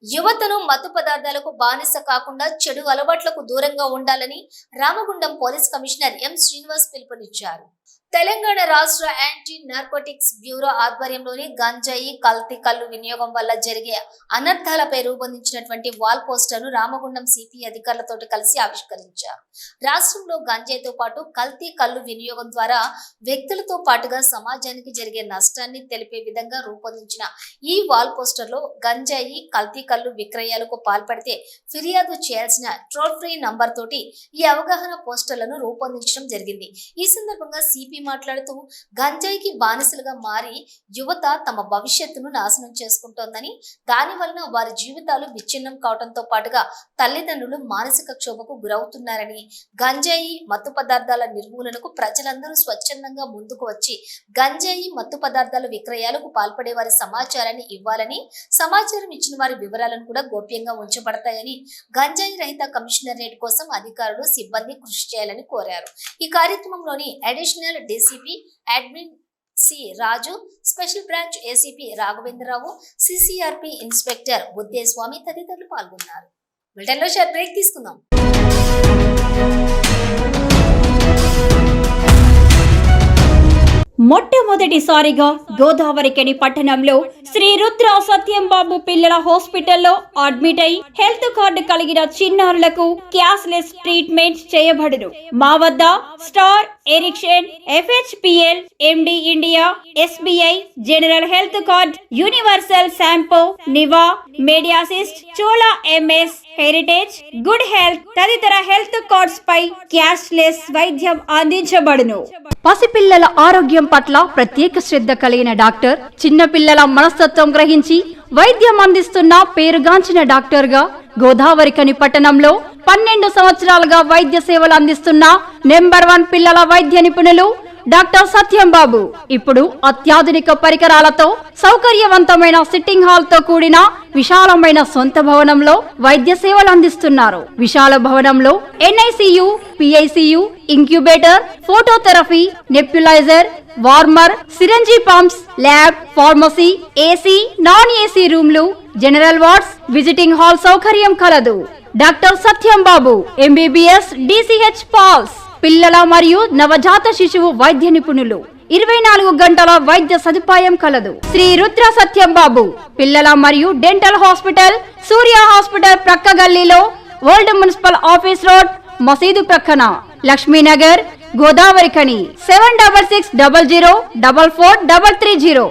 యువతను మత్తు పదార్థాలకు బానిస కాకుండా చెడు అలవాట్లకు దూరంగా ఉండాలని Ramagundam police commissioner M Srinivas పిలుపునిచ్చారు. తెలంగాణ రాష్ట్ర యాంటీ నార్కోటిక్స్ బ్యూరో ఆధ్వర్యంలోని గంజాయి, కల్తీ కల్లు వినియోగం వల్ల జరిగే అనర్థాలపై రూపొందించినటువంటి వాల్ పోస్టర్ ను రామగుండం సిపి అధికారులతో కలిసి ఆవిష్కరించారు. రాష్ట్రంలో గంజాయితో పాటు కల్తీ కల్లు వినియోగం ద్వారా వ్యక్తులతో పాటుగా సమాజానికి జరిగే నష్టాన్ని తెలిపే విధంగా రూపొందించిన ఈ వాల్ పోస్టర్ లో గంజాయి, కల్తీ కల్లు విక్రయాలకు పాల్పడితే ఫిర్యాదు చేయాల్సిన టోల్ ఫ్రీ నంబర్ తోటి ఈ అవగాహన పోస్టర్లను రూపొందించడం జరిగింది. ఈ సందర్భంగా సిపి మాట్లాడుతూ గంజాయికి బానిసలుగా మారి యువత తమ భవిష్యత్తును నాశనం చేసుకుంటోందని, దాని వలన వారి జీవితాలు విచ్ఛిన్నం కావడంతో పాటుగా తల్లిదండ్రులు మానసిక క్షోభకు గురవుతున్నారని, గంజాయి మత్తు పదార్థాల నిర్మూలనకు ప్రజలందరూ స్వచ్ఛందంగా ముందుకు వచ్చి గంజాయి మత్తు పదార్థాల విక్రయాలకు పాల్పడే వారి సమాచారాన్ని ఇవ్వాలని, సమాచారం ఇచ్చిన వారి వివరాలను కూడా గోప్యంగా ఉంచబడతాయని, గంజాయి రహిత కమిషనరేట్ కోసం అధికారులు సిబ్బంది కృషి చేయాలని కోరారు. ఈ కార్యక్రమంలోని additional DCP admin C Raju, special branch ACP Raghavendra Rao, CCRP inspector Buddheswami తదితరులు పాల్గొన్నారు. బులెటిన్లో షార్ట్ బ్రేక్ తీసుకుందాం. మొట్టమొదటిసారిగా గోదావరికని పట్టణంలో శ్రీ రుద్ర సత్యంబాబు పిల్లల హాస్పిటల్లో అడ్మిట్ అయి హెల్త్ కార్డు కలిగిన చిన్నారులకు క్యాష్లెస్ ట్రీట్మెంట్ చేయబడును. మా వద్ద star, Ericson, FHPL, MD India, SBI, general health card, universal Sompo, Niva, Medi Assist, Chola MS, Heritage, good health తదితర హెల్త్ కార్డ్స్ పై క్యాష్లెస్ వైద్యం అందించబడును. పసిపిల్లల ఆరోగ్యం పట్ల ప్రత్యేక శ్రద్ధ కలిగిన డాక్టర్, చిన్నపిల్లల మనస్తత్వం గ్రహించి వైద్యం అందిస్తున్న పేరుగాంచిన డాక్టర్ గా గోదావరికని పట్టణంలో 12 సంవత్సరాలుగా వైద్య సేవలు అందిస్తున్న నెంబర్ 1 పిల్లల వైద్య నిపుణులు డాక్టర్ సత్యంబాబు ఇప్పుడు అత్యాధునిక పరికరాలతో సౌకర్యవంతమైన సిట్టింగ్ హాల్ తో కూడిన విశాలమైన సొంత భవనంలో వైద్య సేవలు అందిస్తున్నారు. విశాల భవనంలో NICU, PICU, incubator, phototherapy, nebulizer, warmer, syringe pumps, lab, pharmacy, AC, non AC రూమ్లు, జనరల్ వార్డ్స్, విజిటింగ్ హాల్ సౌకర్యం కలదు. డాక్టర్ సత్యంబాబు MBBS, DCH పాల్స్, పిల్లల మరియు నవజాత శిశువు వైద్య నిపుణులు, 24 గంటల వైద్య సదుపాయం కలదు. శ్రీ రుద్ర సత్యంబాబు పిల్లల మరియు డెంటల్ హాస్పిటల్, సూర్య హాస్పిటల్ ప్రక్క గల్లీలో, ఓల్డ్ మున్సిపల్ ఆఫీస్ రోడ్, మసీదు ప్రక్కన, లక్ష్మీనగర్, గోదావరికని 7660044330.